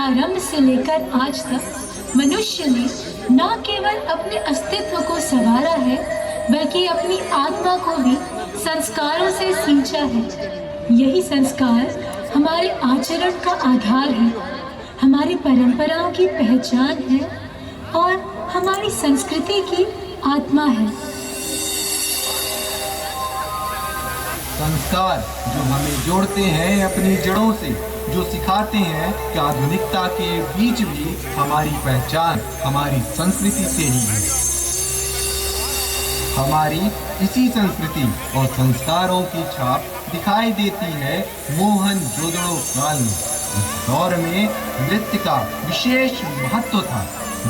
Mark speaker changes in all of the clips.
Speaker 1: आरंभ से लेकर आज तक मनुष्य ने न केवल अपने अस्तित्व को संवारा है, बल्कि अपनी आत्मा को भी संस्कारों से सींचा है। यही संस्कार हमारे आचरण का आधार है, हमारी परंपराओं की पहचान है और हमारी संस्कृति की आत्मा है।
Speaker 2: संस्कार जो हमें जोड़ते हैं अपनी जड़ों से, जो सिखाते हैं कि आधुनिकता के बीच भी हमारी पहचान हमारी संस्कृति से ही है। हमारी इसी संस्कृति और संस्कारों की छाप दिखाई देती है मोहनजोदड़ो काल में। उस दौर में नृत्य का विशेष महत्व था,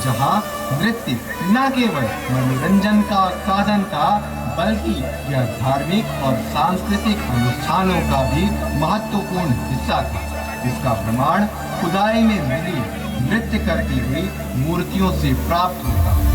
Speaker 2: जहां नृत्य न केवल मनोरंजन का साधन था, बल्कि यह धार्मिक और सांस्कृतिक अनुष्ठानों का भी महत्वपूर्ण हिस्सा था। इसका प्रमाण खुदाई में मिली नृत्य करती हुई मूर्तियों से प्राप्त होता है।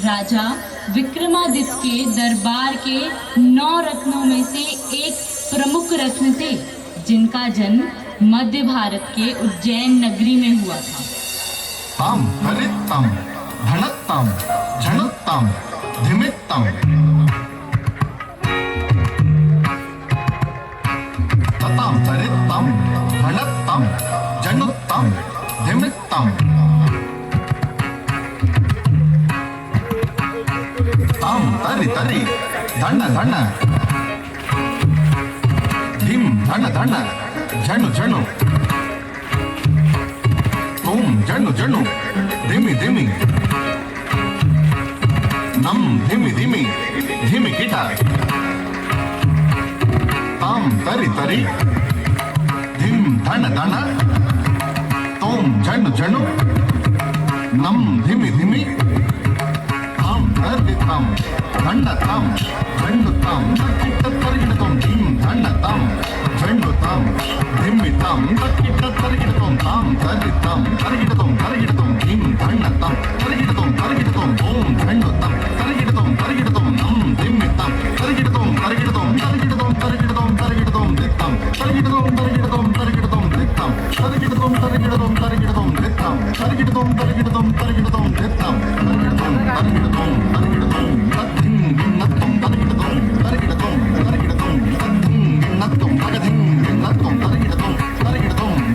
Speaker 3: राजा विक्रमादित्य के दरबार के 9 रत्नों में से एक प्रमुख रत्न थे, जिनका जन्म मध्य भारत के उज्जैन नगरी में हुआ था।
Speaker 4: तम हरितम धनत्तम झनुत्तम धिमित्तम ततम हरितम धनत्तम झनुत्तम धिमित्तम तम तरि तरि धन धन धिम धन धन झनु झनु तुम झनु झनु धिमि धिमि नम धिमि धिमि धिमि गिटा ताम तरि तरि धिम धन धन तुम झनु झनु नम धिमि धिमि ताम तरि तम धन तम झंडु तम तकिट तरिगिड तुम धिम धन तम झंडु तम धिमि तम तकिट तरिगिड तुम ताम तरि तम तरिगिड तुम धिम धन तम तरिगिड तुम ओम झंडु तम तरिगिड तुम नम धिमि तम तरिगिड तुम दित्तम तरिगिड तुम दित्तम तरिगिड तुम दित्तम तरिगिड तुम दित्तम तरिगिड तुम दित्तम तरिगिड तुम दित्तम तरिगिड तुम दित्तम तरिगिड तुम दित्तम तरिगिड तुम तद्धिं गिन्नत्तुम तरिगिड तुम तद्धिं गिन्नत्तुम तगधिं गिन्नत्तुम तरिगिड तुम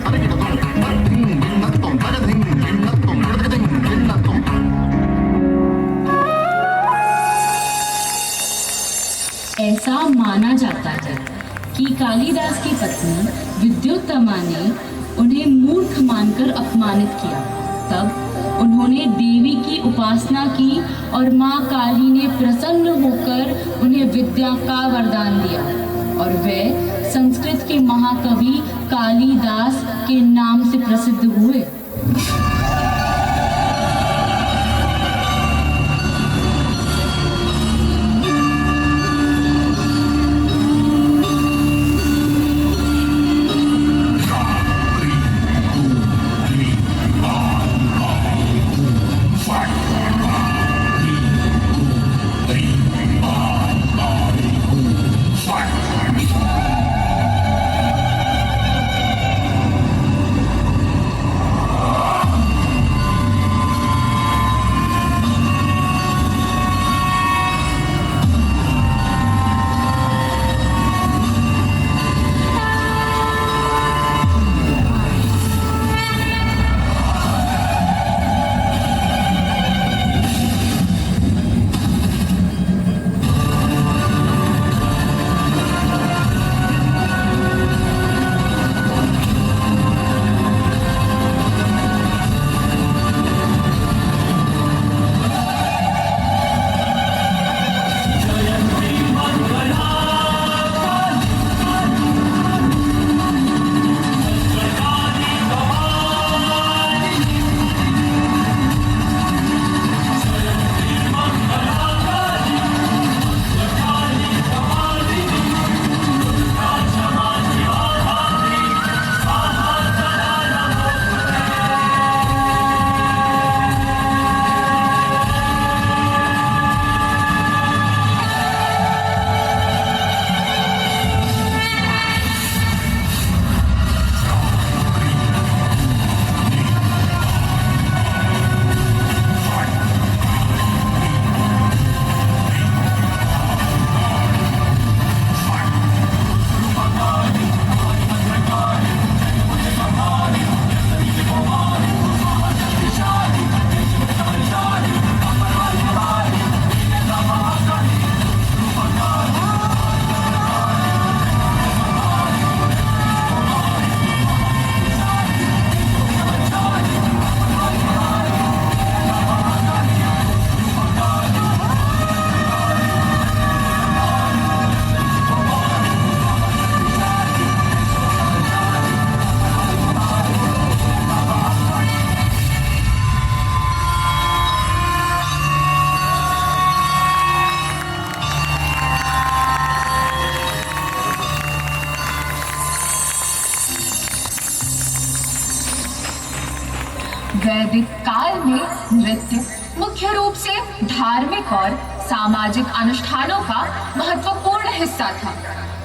Speaker 4: तद्धिं गिन्नत्तुम तगधिं गिन्नत्तुम तगधिं गिन्नत्तुम।
Speaker 3: ऐसा माना जाता है कि कालिदास की पत्नी विद्युत्तमा ने उन्हें मूर्ख मानकर अपमानित किया। तब उन्होंने देवी की उपासना की और माँ काली ने प्रसन्न होकर उन्हें विद्या का वरदान दिया और वे संस्कृत के महाकवि कालिदास के नाम से प्रसिद्ध हुए।
Speaker 1: वैदिक काल में नृत्य
Speaker 5: मुख्य रूप से धार्मिक और सामाजिक अनुष्ठानों का महत्वपूर्ण हिस्सा था।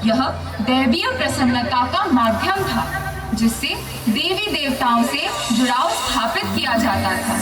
Speaker 5: यह दैवीय प्रसन्नता का माध्यम था जिससे देवी देवताओं से जुड़ाव स्थापित किया जाता था।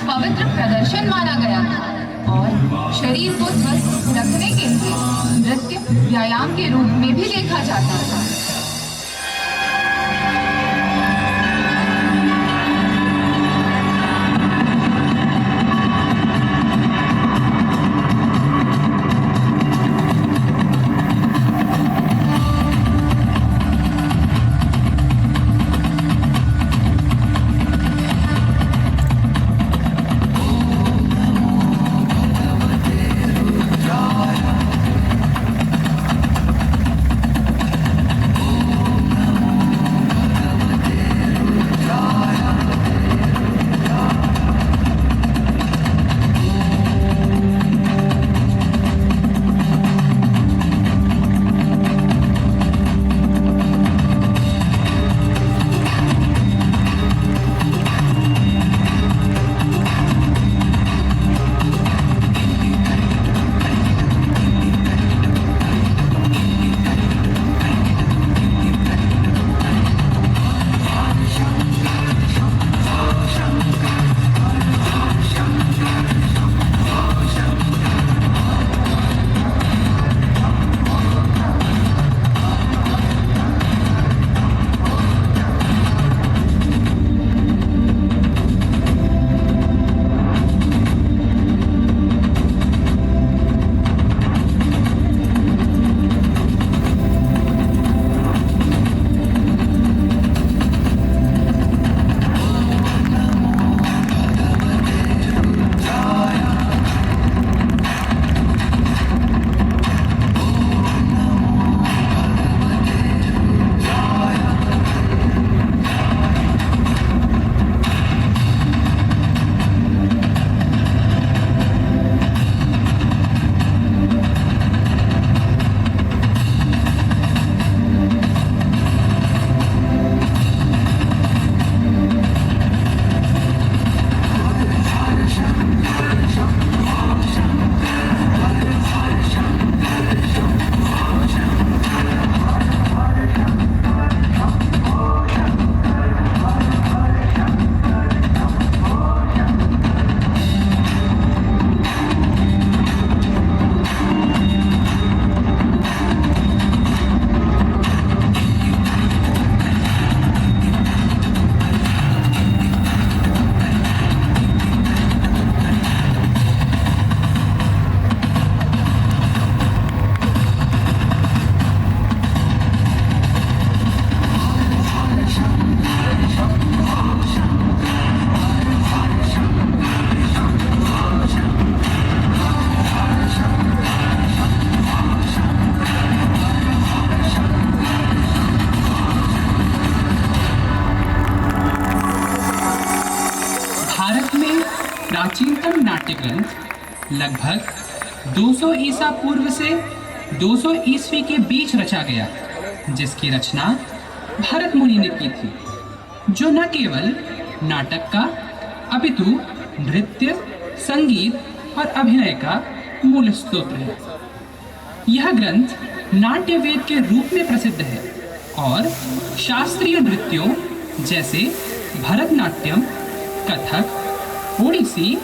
Speaker 5: पवित्र प्रदर्शन माना गया था और शरीर को स्वस्थ रखने के लिए नृत्य व्यायाम के रूप में भी देखा जाता था।
Speaker 6: लगभग 200 ईसा पूर्व से 200 ईस्वी के बीच रचा गया, जिसकी रचना भरत मुनि ने की थी, जो न केवल नाटक का अपितु नृत्य, संगीत और अभिनय का मूल स्रोत है। यह ग्रंथ नाट्य वेद के रूप में प्रसिद्ध है और शास्त्रीय नृत्यों जैसे भरतनाट्यम, कथक, ओडिसी,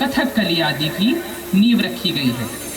Speaker 6: कथकली आदि की नींव रखी गई है।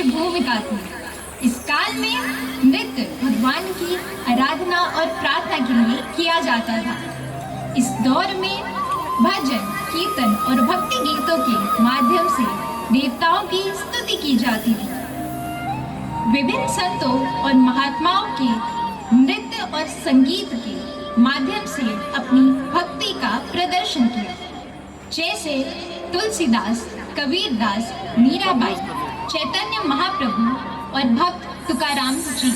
Speaker 1: भूमिका थी। इस काल में नृत्य भगवान की आराधना और प्रार्थना के लिए किया जाता था। इस दौर में भजन, कीर्तन और भक्ति गीतों के माध्यम से देवताओं की स्तुति की जाती थी। विभिन्न संतों और महात्माओं के नृत्य और संगीत के माध्यम से अपनी भक्ति का प्रदर्शन किया, जैसे तुलसीदास, कबीरदास, मीराबाई, चैतन्य महाप्रभु और भक्त तुकाराम जी।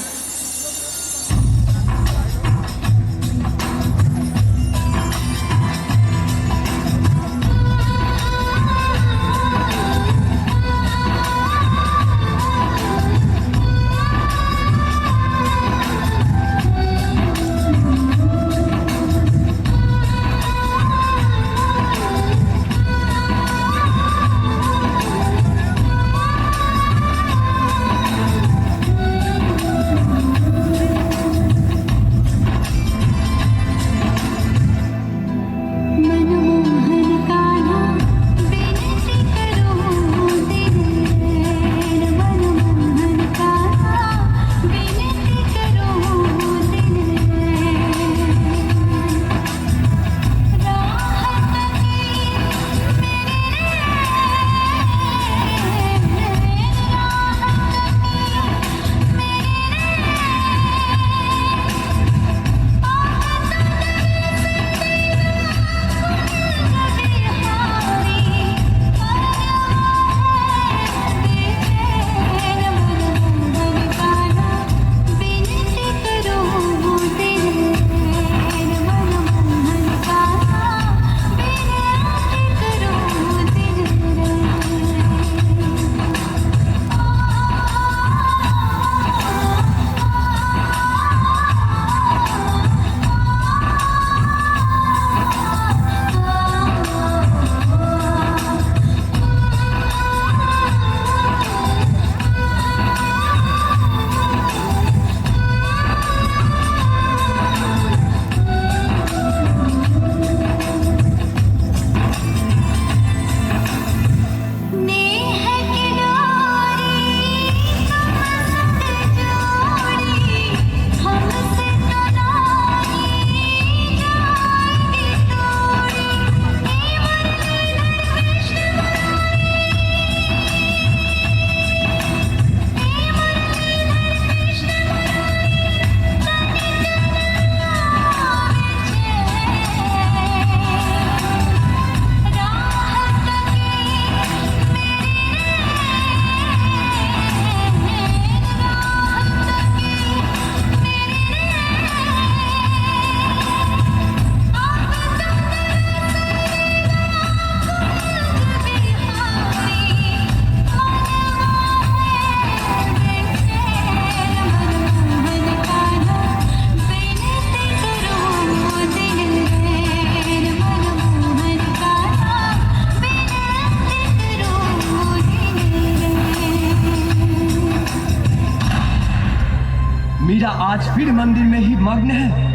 Speaker 7: मीरा आज फिर मंदिर में ही मग्न है,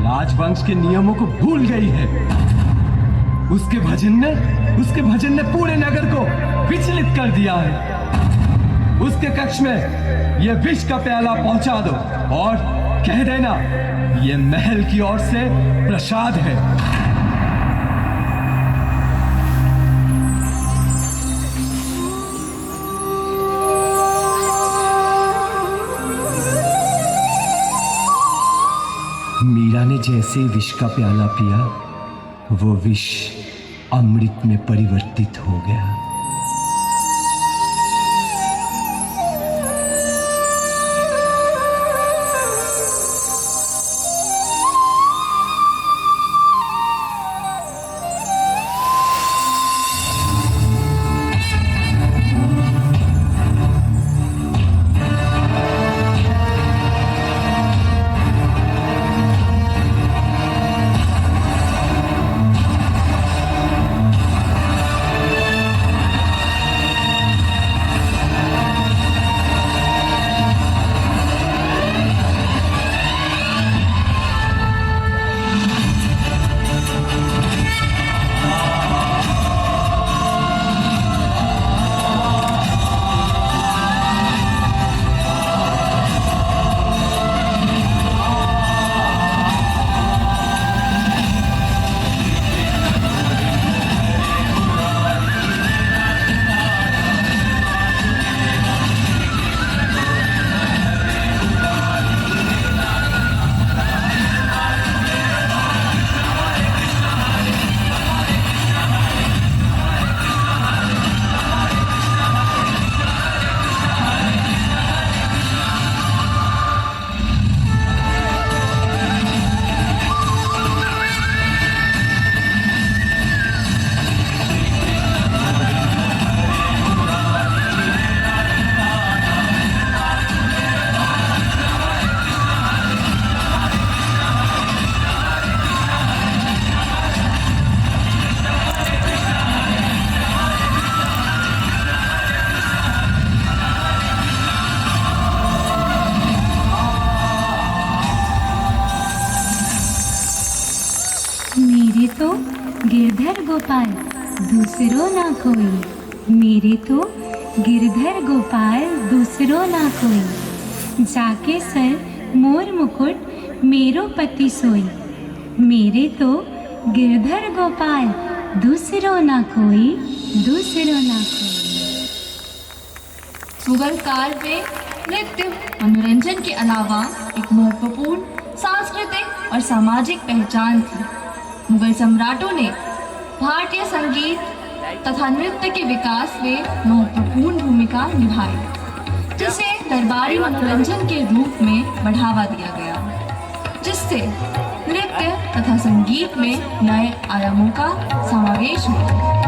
Speaker 7: राजवंश के नियमों को भूल गई है। उसके भजन ने पूरे नगर को विचलित कर दिया है। उसके कक्ष में यह विष का प्याला पहुंचा दो और कह देना यह महल की ओर से प्रसाद है। मीरा ने जैसे विष का प्याला पिया, वो विष अमृत में परिवर्तित हो गया।
Speaker 1: गिरधर गोपाल दूसरो ना कोई, मेरे तो गिरधर गोपाल दूसरो ना कोई। जाके सर मोर मुकुट मेरो पति सोई, मेरे तो गिरधर गोपाल दूसरो ना कोई, दूसरो ना कोई।
Speaker 5: मुगल काल में नृत्य मनोरंजन के अलावा एक महत्वपूर्ण सांस्कृतिक और सामाजिक पहचान थी। मुगल सम्राटों ने भारतीय संगीत तथा नृत्य के विकास में महत्वपूर्ण भूमिका निभाई, जिसे दरबारी मनोरंजन के रूप में बढ़ावा दिया गया, जिससे नृत्य तथा संगीत में नए आयामों का समावेश हुआ।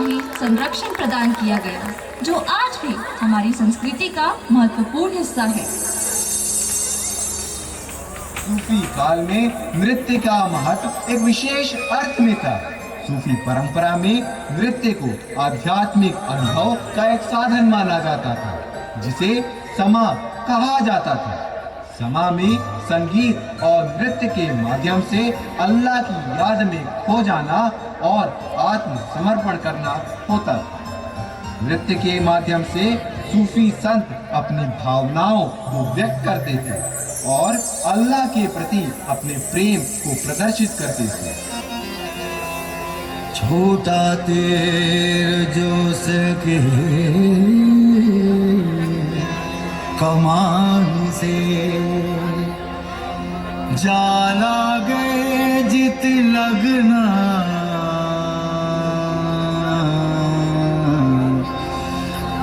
Speaker 5: ही संरक्षण प्रदान किया गया, जो आज भी हमारी संस्कृति का महत्वपूर्ण हिस्सा है।
Speaker 2: सूफी काल में नृत्य का महत्व एक विशेष अर्थ में था। सूफी परंपरा में नृत्य को आध्यात्मिक अनुभव का एक साधन माना जाता था, जिसे समा कहा जाता था। समा में संगीत और नृत्य के माध्यम से अल्लाह की याद में खो जाना और आत्म समर्पण करना होता था। नृत्य के माध्यम से सूफी संत अपनी भावनाओं को व्यक्त करते थे और अल्लाह के प्रति अपने प्रेम को प्रदर्शित करते थे।
Speaker 8: छोटा तीर जो सके कमान से, जाला गए जित लगना,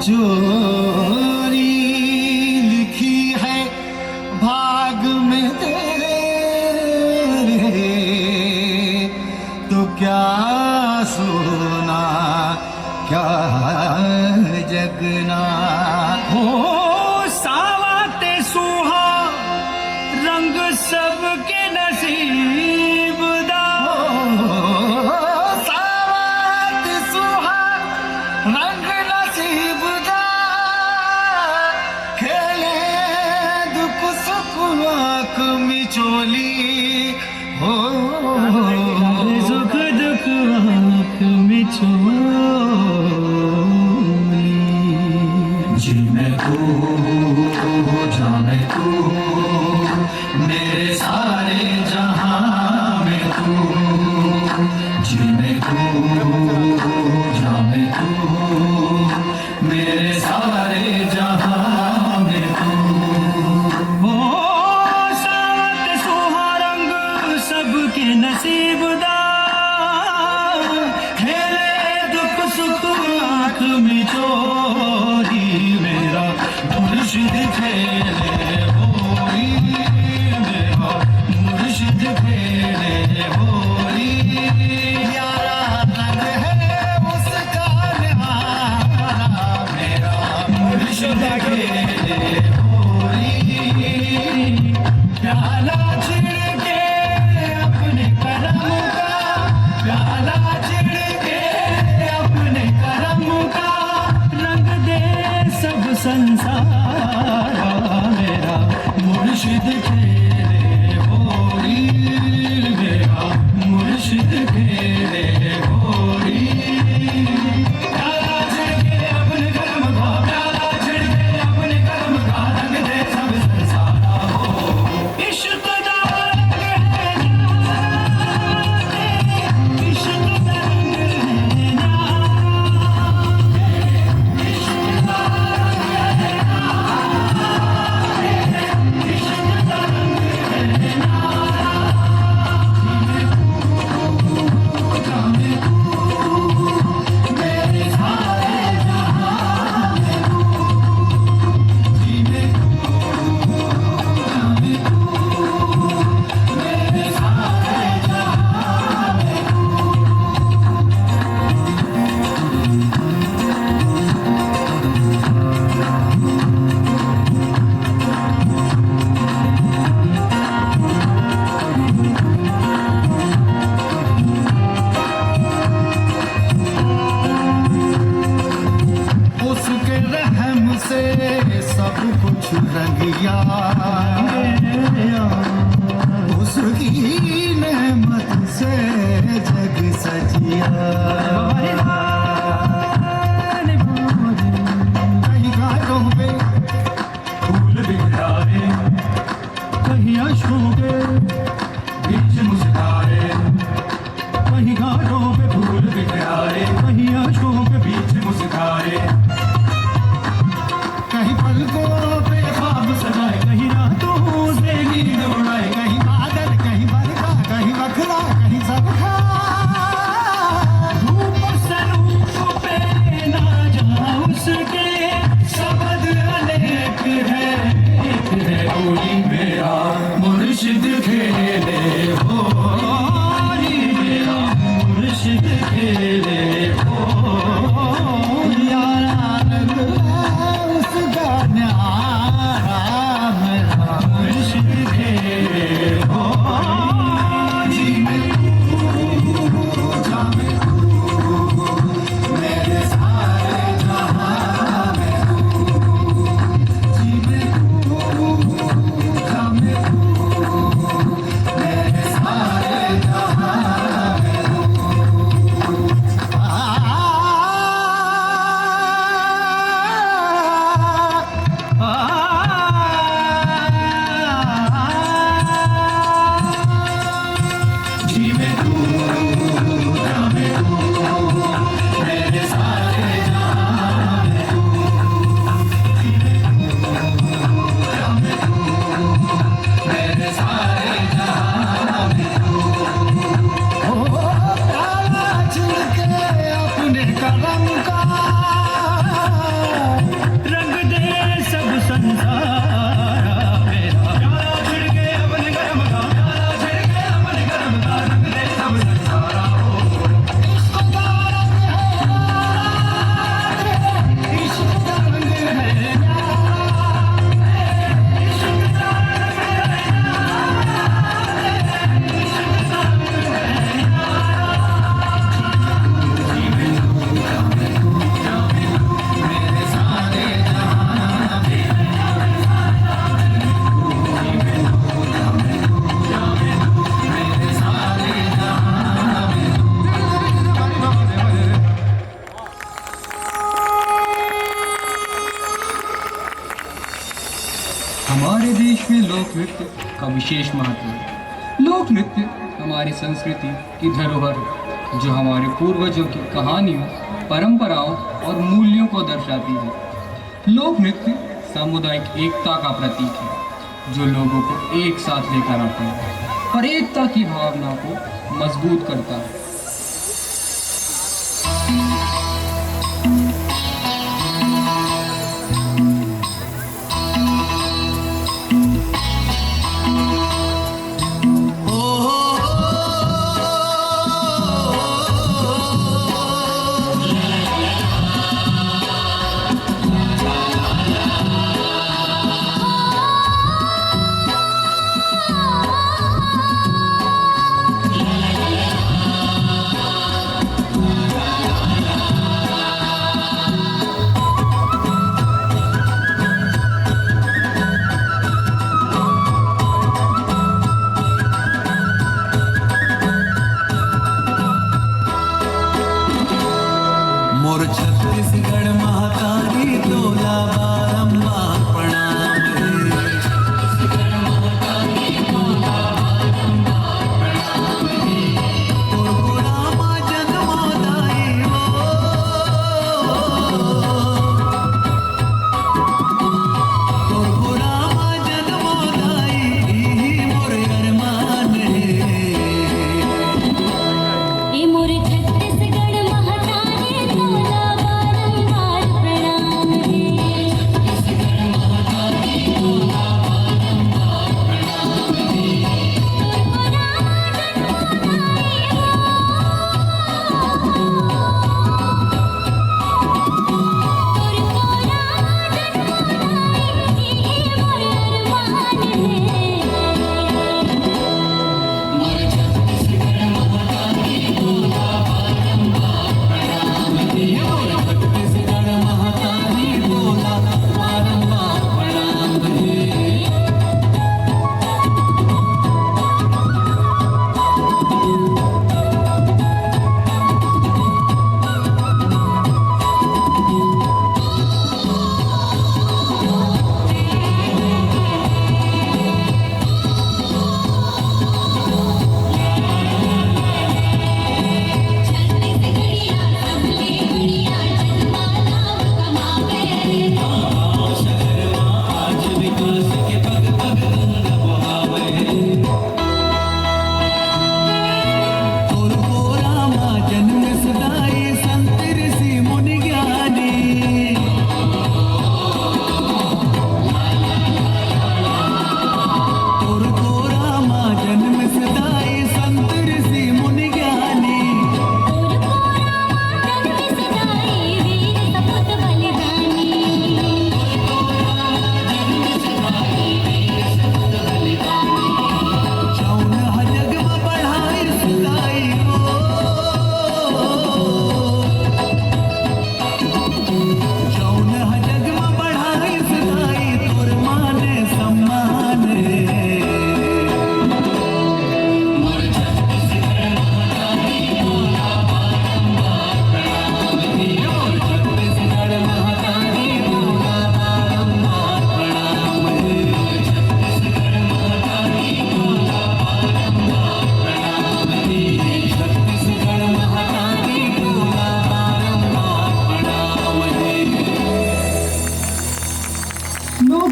Speaker 8: चोरी लिखी है भाग में तेरे, तो क्या सोना क्या जगना।
Speaker 9: हो सावते सुहा रंग सबके नसीब दा,
Speaker 8: सावत सुहा रंग नसीब दा, खेले दुख सुख आँख मिचोली, हो
Speaker 9: सुख दुख आँख में
Speaker 8: जी मैं तू जाने तू, मेरे सारे जहां में तू, जी मैं तू जाने तू, मेरे सारे जहां में तू।
Speaker 9: हो सावत सुहा रंग सबके नसीब दा, खेले दुख सुख आँख में चोरी, मेरा मुर्शिद खेले होरी, मेरा मुर्शिद खेले होरी।
Speaker 8: प्यारा रंग है उसका न्यारा, मेरा
Speaker 9: मुर्शिद
Speaker 8: खेले होरी।
Speaker 9: प्याला छिड़के अपने करम का, प्याला छिड़के अपने करम का, रंग दे सब संसार, मेरा मुर्शिद खेले होरी, मेरा मुर्शिद खेले होरी। प्याला छिड़के अपने करम का, प्याला छिड़के अपने करम का, रंग दे सब संसार हो। इश्क दा रंग है नारे, इश्क दा रंग है
Speaker 8: उसके रहम से सब कुछ रंगिया, उसकी नेमत से जग सजिया। कहीं घाटों पे
Speaker 9: फूल बिखराए, कहीं अश्कों के बीच मुस्काए, कहीं घाटों पे फूल बिखराए, कहीं अश्कों के बीच मुस्काए,
Speaker 8: कहीं पलकों पे
Speaker 9: ख्वाब सजाए, कहीं रातों से नींद उड़ाए,
Speaker 8: कहीं बादल कहीं बरखा कहीं बखरा कहीं सबका।
Speaker 9: रूप स्वरूप पे ना जा उसके, शब्द अनेक है, एक है होली, मेरा मुर्शिद खेले होली, मेरा मुर्शिद खेले होली। रंग दे सब संसार मेरा प्याला छिड़के अपने गरम का प्याला छिड़के अपने गरम का रंग दे सब संसार इश्क का रंग है इश्क का रंग है
Speaker 6: हमारे देश में लोक नृत्य का विशेष महत्व है। लोक नृत्य हमारी संस्कृति की धरोहर है जो हमारे पूर्वजों की कहानियों, परंपराओं और मूल्यों को दर्शाती है। लोक नृत्य सामुदायिक एकता का प्रतीक है जो लोगों को एक साथ लेकर आता है और एकता की भावना को मजबूत करता है।
Speaker 9: मोर छत्तीसगढ़ महाकाली तोला बारंबार प्रणाम तोर गोरामा जन्मोदाई तोर गोरामा जन्मोदाई मोर अरमान
Speaker 10: ए मोरे छत्तीसगढ़ महाकाली तोला बारंबार प्रणाम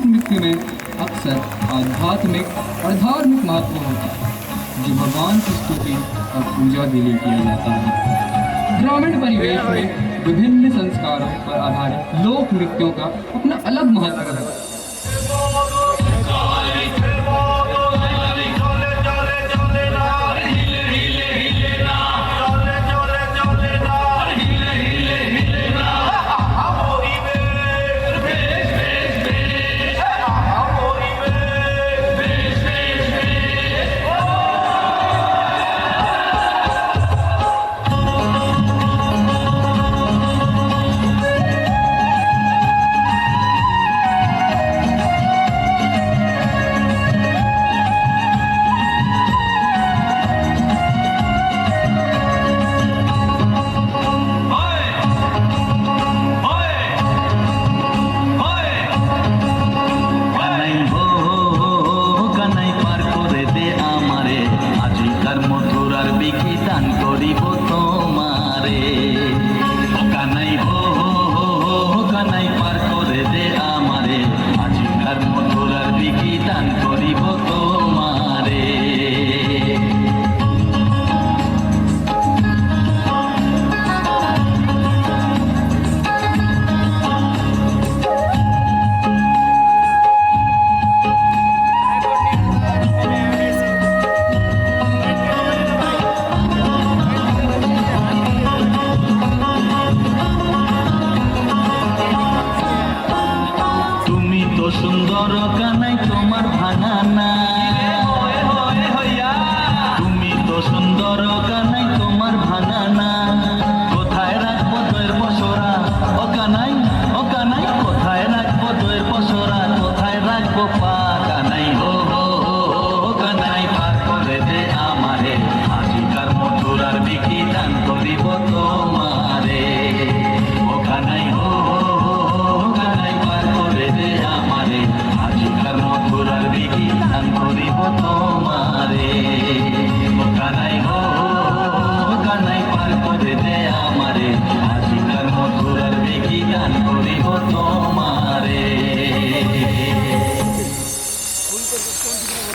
Speaker 6: नृत्य में अक्सर आध्यात्मिक और धार्मिक महत्व होता है जो भगवान की स्तुति और पूजा के लिए किया जाता है। ग्रामीण परिवेश में विभिन्न संस्कारों पर आधारित लोक नृत्यों का अपना अलग महत्व है।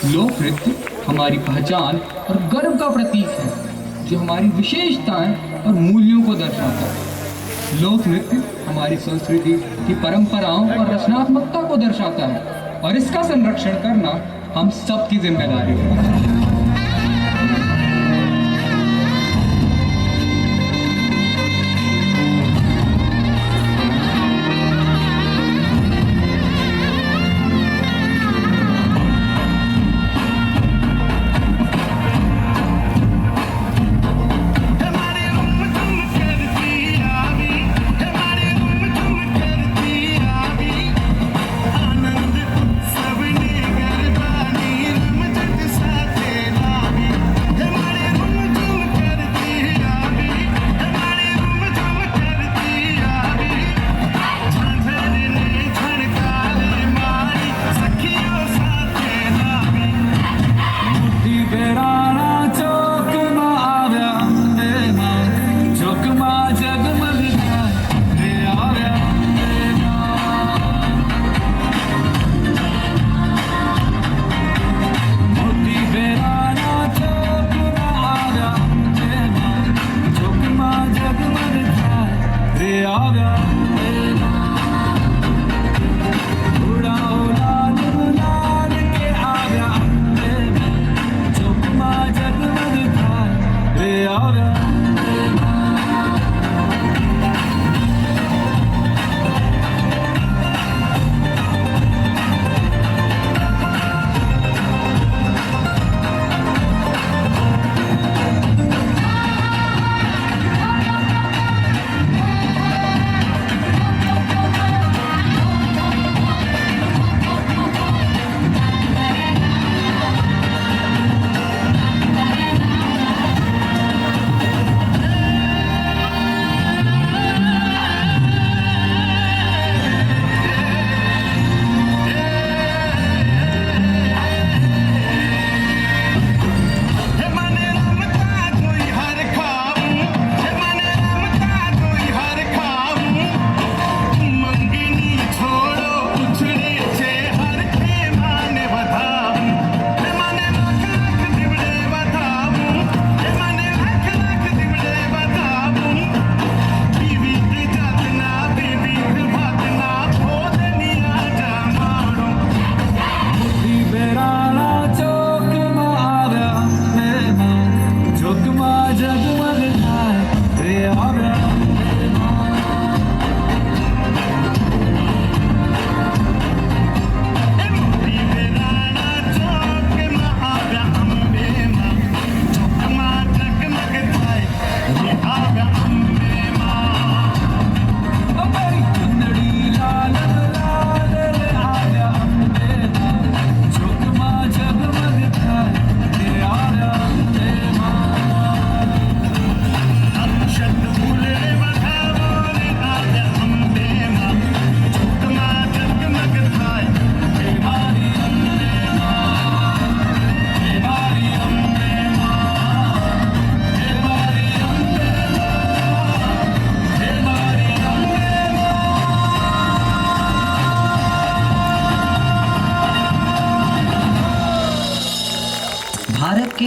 Speaker 6: लोक नृत्य हमारी पहचान और गर्व का प्रतीक है, जो हमारी विशेषताएं और मूल्यों को दर्शाता है। लोक नृत्य हमारी संस्कृति की परंपराओं और रचनात्मकता को दर्शाता है और इसका संरक्षण करना हम सबकी जिम्मेदारी है।
Speaker 8: आनंद सबने गरबा नी रमजत साथे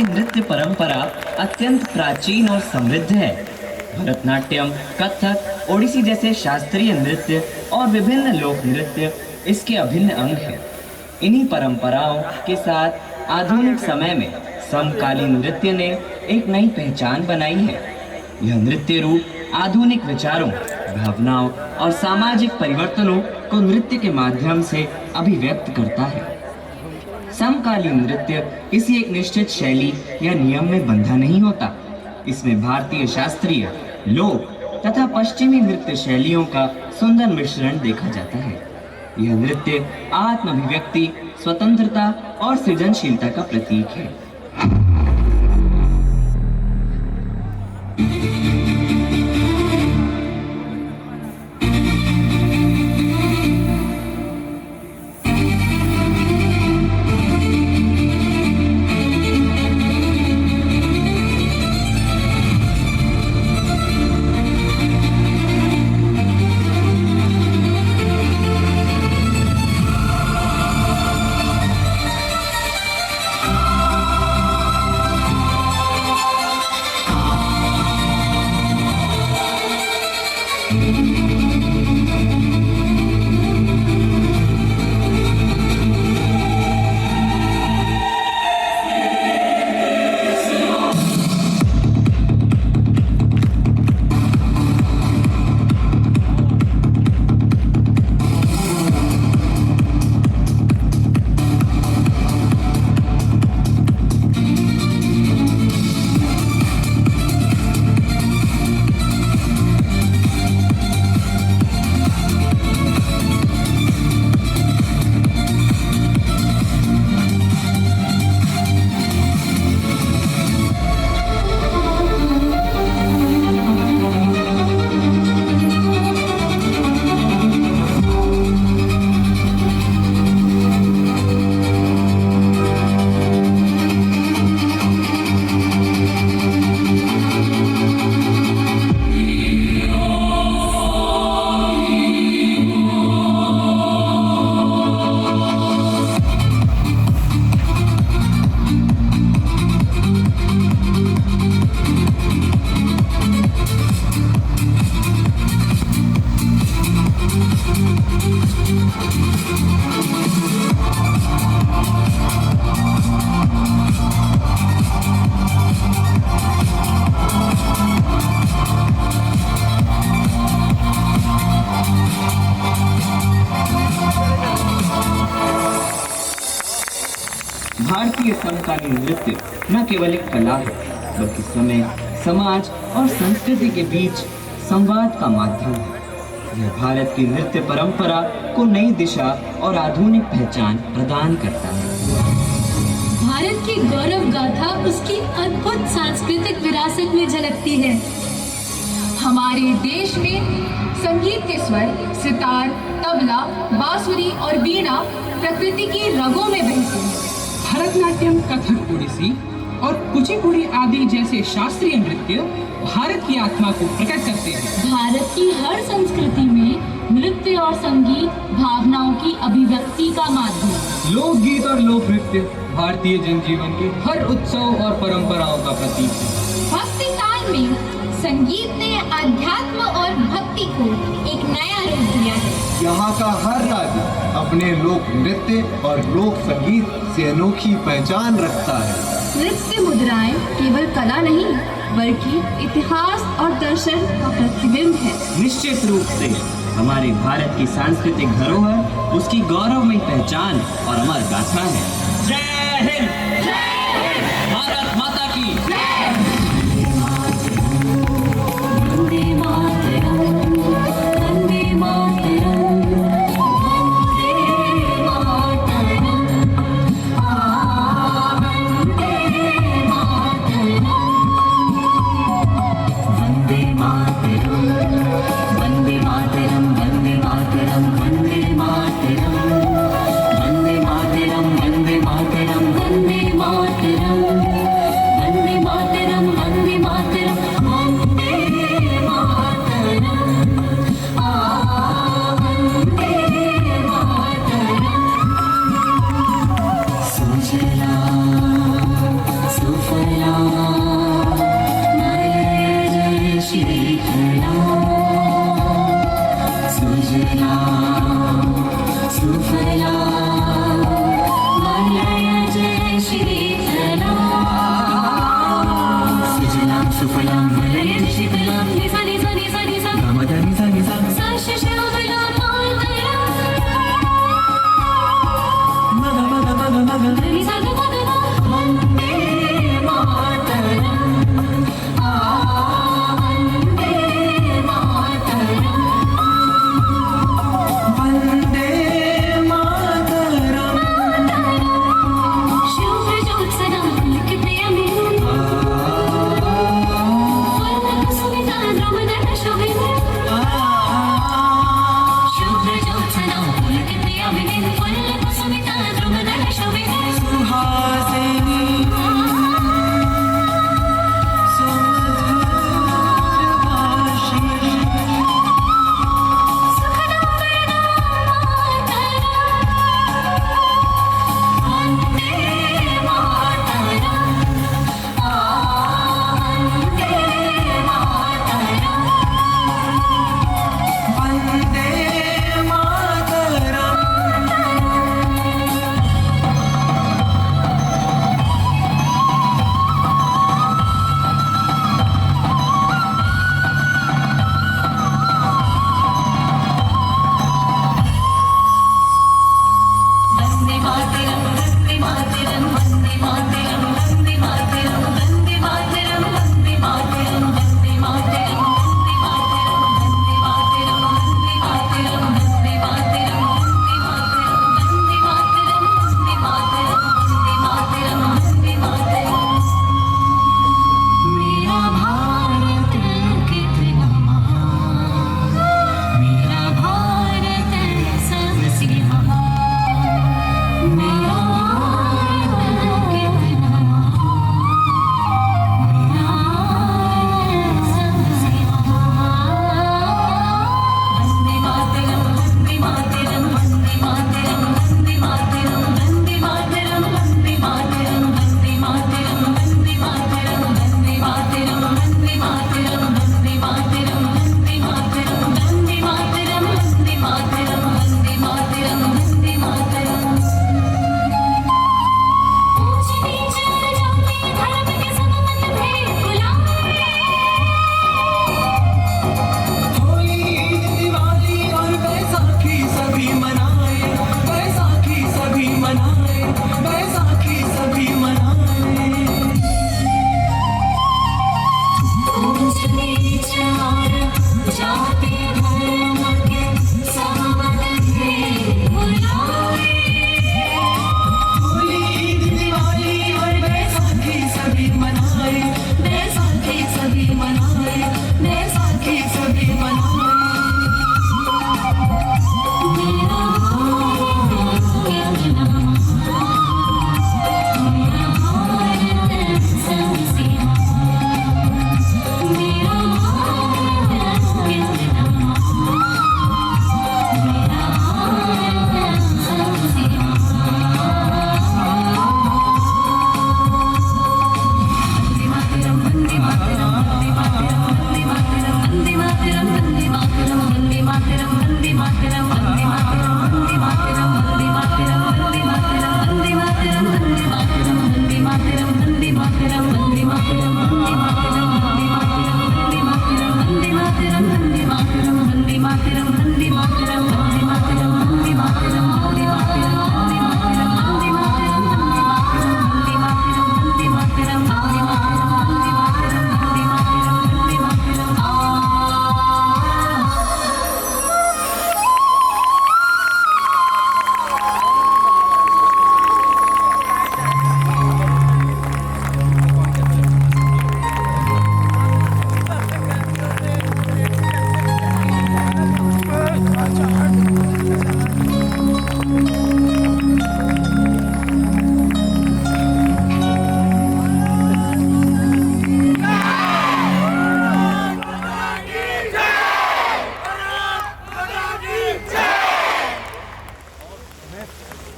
Speaker 11: नृत्य परंपरा अत्यंत प्राचीन और समृद्ध है। भरतनाट्यम, कथक, ओडिसी जैसे शास्त्रीय नृत्य और विभिन्न लोक नृत्य इसके अभिन्न अंग हैं। इन्हीं परंपराओं के साथ आधुनिक समय में समकालीन नृत्य ने एक नई पहचान बनाई है। यह नृत्य रूप आधुनिक विचारों, भावनाओं और सामाजिक परिवर्तनों को नृत्य के माध्यम से अभिव्यक्त करता है। समकालीन नृत्य किसी एक निश्चित शैली या नियम में बंधा नहीं होता। इसमें भारतीय शास्त्रीय, लोक तथा पश्चिमी नृत्य शैलियों का सुंदर मिश्रण देखा जाता है। यह नृत्य आत्म अभिव्यक्ति, स्वतंत्रता और सृजनशीलता का प्रतीक है। भारतीय समकालीन नृत्य न केवल एक कला है, बल्कि समय, समाज और संस्कृति के बीच संवाद का माध्यम है। यह भारत की नृत्य परंपरा को नई दिशा और आधुनिक पहचान प्रदान करता है।
Speaker 1: भारत की गौरव गाथा उसकी अद्भुत सांस्कृतिक विरासत में झलकती है।
Speaker 5: हमारे देश में संगीत के स्वर सितार, तबला, बांसुरी और बीना प्रकृति की रगों में बहते हैं।
Speaker 6: भरतनाट्यम, कथक, ओडिसी और कुचिपुड़ी आदि जैसे शास्त्रीय नृत्य भारत की आत्मा को प्रकट करते हैं।
Speaker 3: भारत की हर संस्कृति में नृत्य और संगीत भावनाओं की अभिव्यक्ति का माध्यम।
Speaker 7: लोकगीत और लोक नृत्य भारतीय जनजीवन के हर उत्सव और परंपराओं का प्रतीक है।
Speaker 1: भक्ति काल में संगीत ने अध्यात्म और भक्ति को एक नया रूप दिया है।
Speaker 2: यहाँ का हर राज्य अपने लोक नृत्य और लोक संगीत से अनोखी पहचान रखता है।
Speaker 5: नृत्य मुद्राएं केवल कला नहीं, बल्कि इतिहास और दर्शन का प्रतिबिंब है।
Speaker 11: निश्चित रूप से हमारे भारत की सांस्कृतिक धरोहर उसकी गौरवमयी पहचान और अमर गाथा है। जय हिंद, भारत माता की जय।
Speaker 10: वंदे मातरम, वंदे मातरम, वंदे मातरम, वंदे मातरम, वंदे मातरम, वंदे मातरम, वंदे मातरम, वंदे मातरम, वंदे मातरम, वंदे मातरम,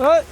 Speaker 12: ओए